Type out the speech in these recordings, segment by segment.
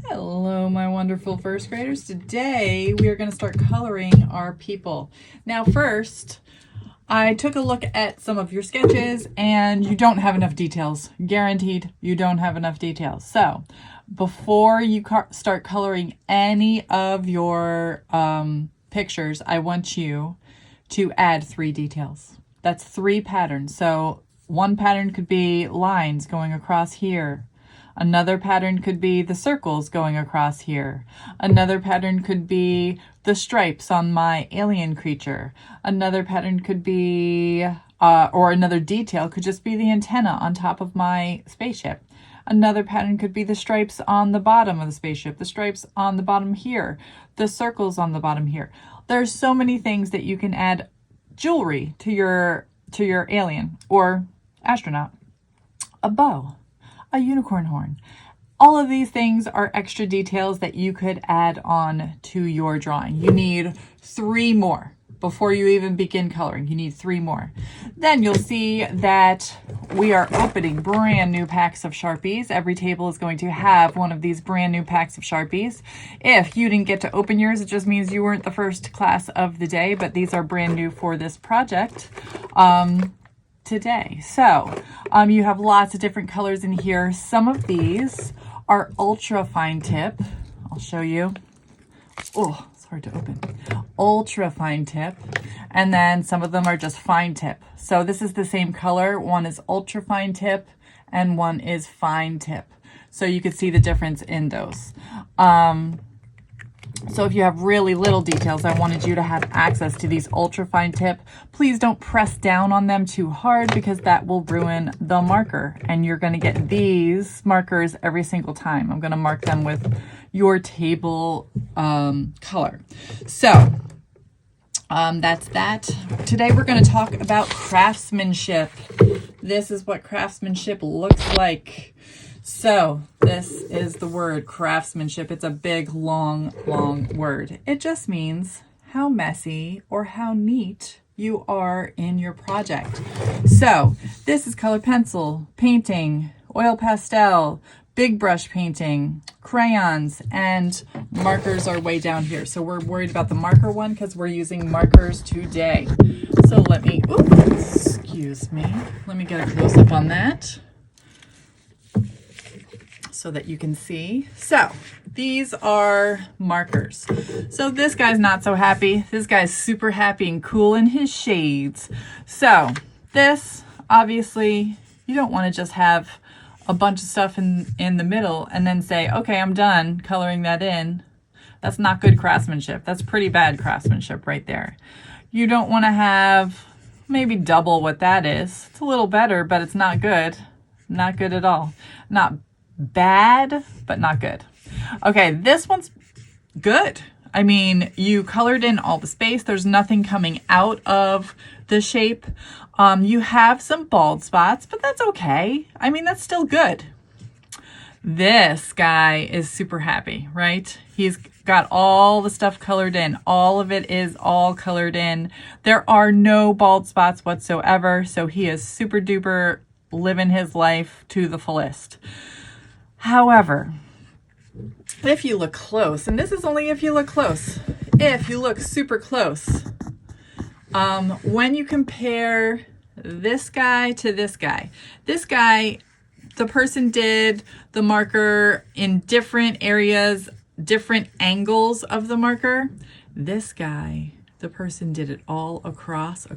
Hello, my wonderful first graders. Today we are going to start coloring our people. Now, first, I took a look at some of your sketches and you don't have enough details. Guaranteed, you don't have enough details. So, before you start coloring any of your pictures, I want you to add 3 details. That's 3 patterns. So, one pattern could be lines going across here. Another pattern could be the circles going across here. Another pattern could be the stripes on my alien creature. Another pattern could be, or another detail could just be the antenna on top of my spaceship. Another pattern could be the stripes on the bottom of the spaceship, the stripes on the bottom here, the circles on the bottom here. There's so many things that you can add jewelry to your alien or astronaut. A bow, a unicorn horn. All of these things are extra details that you could add on to your drawing. You need 3 more before you even begin coloring. You need 3 more. Then you'll see that we are opening brand new packs of Sharpies. Every table is going to have one of these brand new packs of Sharpies. If you didn't get to open yours, it just means you weren't the first class of the day, but these are brand new for this project. Today. So you have lots of different colors in here. Some of these are ultra fine tip. I'll show you. Oh, it's hard to open. Ultra fine tip. And then some of them are just fine tip. So this is the same color. One is ultra fine tip and one is fine tip. So you can see the difference in those. So if you have really little details, I wanted you to have access to these ultra fine tip. Please don't press down on them too hard because that will ruin the marker. And you're going to get these markers every single time. I'm going to mark them with your table color. So that's that. Today we're going to talk about craftsmanship. This is what craftsmanship looks like. So this is the word craftsmanship. It's a big, long word. It just means how messy or how neat you are in your project. So this is colored pencil, painting, oil pastel, big brush painting, crayons, and markers are way down here. So we're worried about the marker one because we're using markers today. So let me get a close up on that, so that you can see. So these are markers. So this guy's not so happy. This guy's super happy and cool in his shades. So this, obviously, you don't want to just have a bunch of stuff in the middle and then say, okay, I'm done coloring that in. That's not good craftsmanship. That's pretty bad craftsmanship right there. You don't want to have maybe double what that is. It's a little better, but it's not good. Not good at all. Not bad, but not good. Okay, this one's good. I mean, you colored in all the space. There's nothing coming out of the shape. You have some bald spots, but that's okay. I mean, that's still good. This guy is super happy, right? He's got all the stuff colored in. All of it is all colored in. There are no bald spots whatsoever, so he is super duper living his life to the fullest. However, if you look close, and this is only if you look close, if you look super close, when you compare this guy to this guy, the person did the marker in different areas, different angles of the marker. This guy, the person did it all across,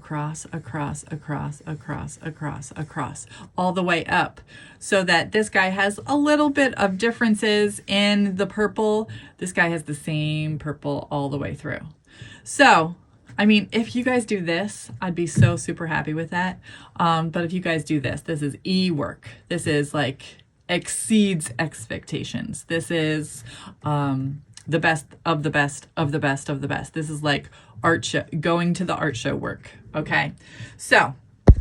all the way up, so that this guy has a little bit of differences in the purple. This guy has the same purple all the way through. So, I mean, if you guys do this, I'd be so super happy with that. But if you guys do this, this is work. This is like exceeds expectations. This is the best of the best of the best of the best. This is like art show, going to the art show work. Okay, so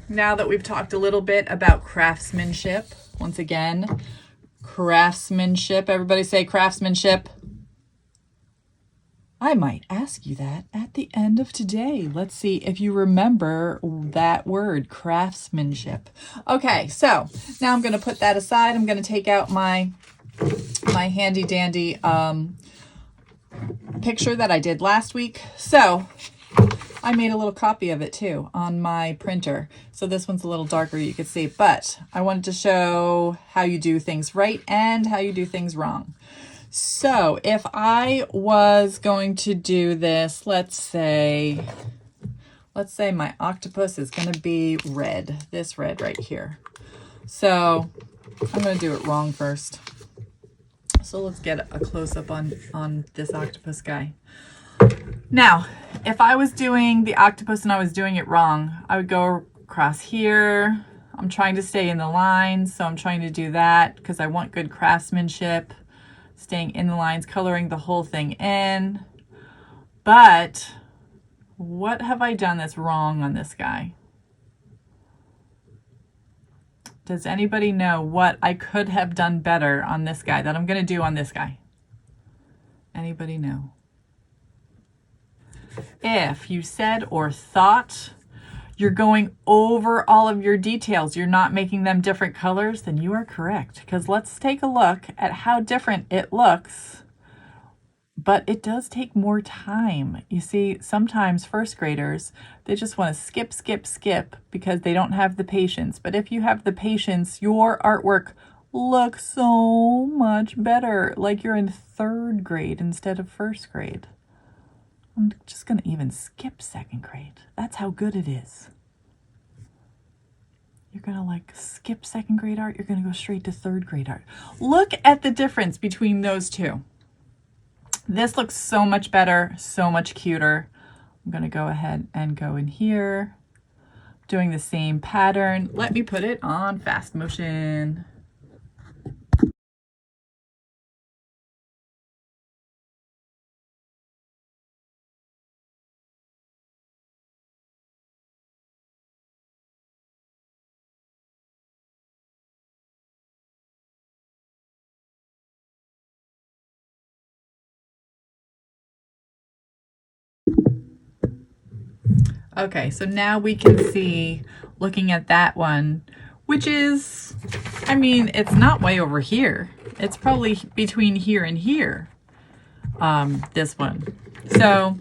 now that we've talked a little bit about craftsmanship, once again, craftsmanship, everybody say craftsmanship. I might ask you that at the end of today. Let's see if you remember that word, craftsmanship. Okay, so now I'm going to put that aside. I'm going to take out my my handy dandy picture that I did last week. So I made a little copy of it too on my printer. So this one's a little darker, you could see, but I wanted to show how you do things right and how you do things wrong. So if I was going to do this, let's say my octopus is going to be red, this red right here. So I'm going to do it wrong first. So let's get a close-up on this octopus guy. Now, if I was doing the octopus and I was doing it wrong, I would go across here. I'm trying to stay in the lines, so I'm trying to do that because I want good craftsmanship. Staying in the lines, coloring the whole thing in. But what have I done that's wrong on this guy? Does anybody know what I could have done better on this guy that I'm going to do on this guy? Anybody know? If you said or thought you're going over all of your details, you're not making them different colors, then you are correct. Because let's take a look at how different it looks. But it does take more time. You see, sometimes first graders, they just want to skip, skip, skip because they don't have the patience. But if you have the patience, your artwork looks so much better, like you're in third grade instead of first grade. I'm just going to even skip second grade. That's how good it is. You're going to like skip second grade art. You're going to go straight to third grade art. Look at the difference between those two. This looks so much better, so much cuter. I'm going to go ahead and go in here, doing the same pattern. Let me put it on fast motion. Okay, so now we can see, looking at that one, which is, I mean, it's not way over here. It's probably between here and here, this one. So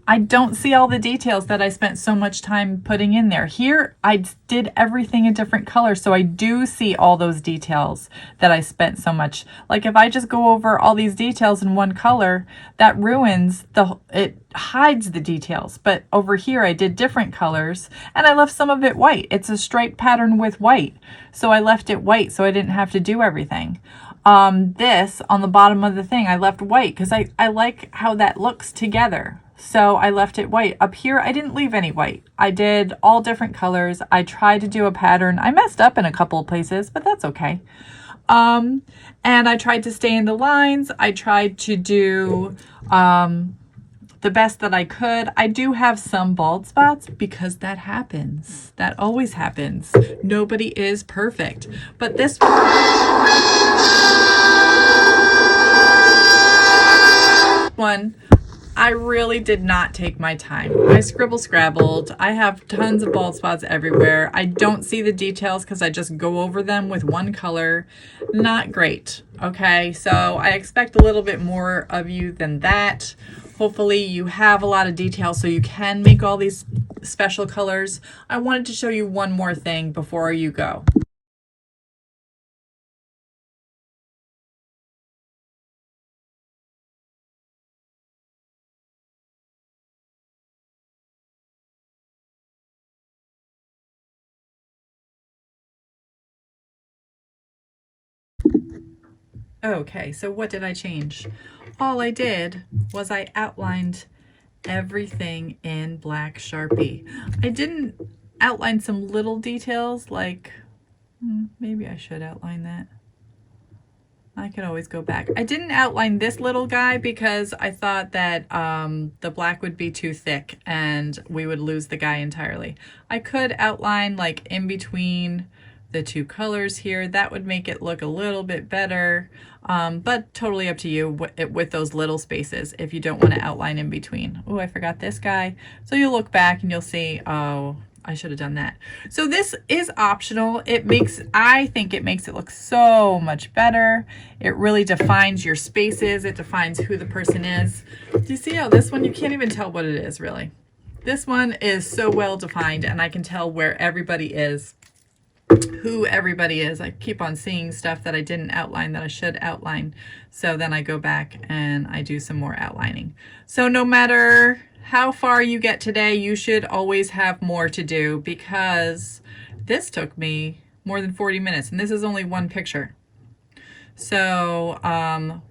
I don't see all the details that I spent so much time putting in there. Here, I did everything a different color, so I do see all those details that I spent so much. Like if I just go over all these details in one color, that ruins it hides the details. But over here, I did different colors, and I left some of it white. It's a striped pattern with white, so I left it white so I didn't have to do everything. This, on the bottom of the thing, I left white because I like how that looks together. So I left it white. Up here, I didn't leave any white. I did all different colors. I tried to do a pattern. I messed up in a couple of places, but that's okay. And I tried to stay in the lines. I tried to do the best that I could. I do have some bald spots because that happens. That always happens. Nobody is perfect. But this one, I really did not take my time. I scrabbled. I have tons of bald spots everywhere. I don't see the details because I just go over them with one color. Not great. Okay, so I expect a little bit more of you than that. Hopefully you have a lot of details so you can make all these special colors. I wanted to show you one more thing before you go. Okay, so what did I change? All I did was I outlined everything in black Sharpie. I didn't outline some little details like, maybe I should outline that. I could always go back. I didn't outline this little guy because I thought that the black would be too thick and we would lose the guy entirely. I could outline like in between the two colors here. That would make it look a little bit better, but totally up to you with those little spaces if you don't want to outline in between. Oh, I forgot this guy. So you'll look back and you'll see, oh, I should have done that. So this is optional. I think it makes it look so much better. It really defines your spaces. It defines who the person is. Do you see how this one, you can't even tell what it is really. This one is so well defined, and I can tell where everybody is, who everybody is. I keep on seeing stuff that I didn't outline that I should outline. So then I go back and I do some more outlining. So no matter how far you get today, you should always have more to do, because this took me more than 40 minutes and this is only one picture. So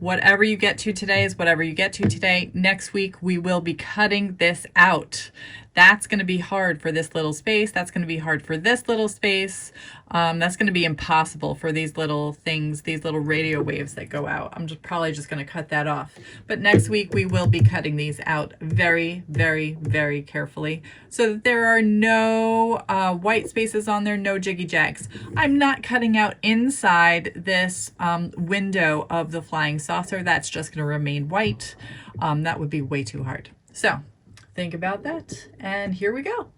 whatever you get to today is whatever you get to today. Next week we will be cutting this out. That's going to be hard for this little space. That's going to be hard for this little space. That's going to be impossible for these little things, these little radio waves that go out. I'm probably just going to cut that off. But next week we will be cutting these out very, very, very carefully so that there are no white spaces on there, no jiggy jags. I'm not cutting out inside this window of the flying saucer. That's just going to remain white. That would be way too hard. So think about that, and here we go.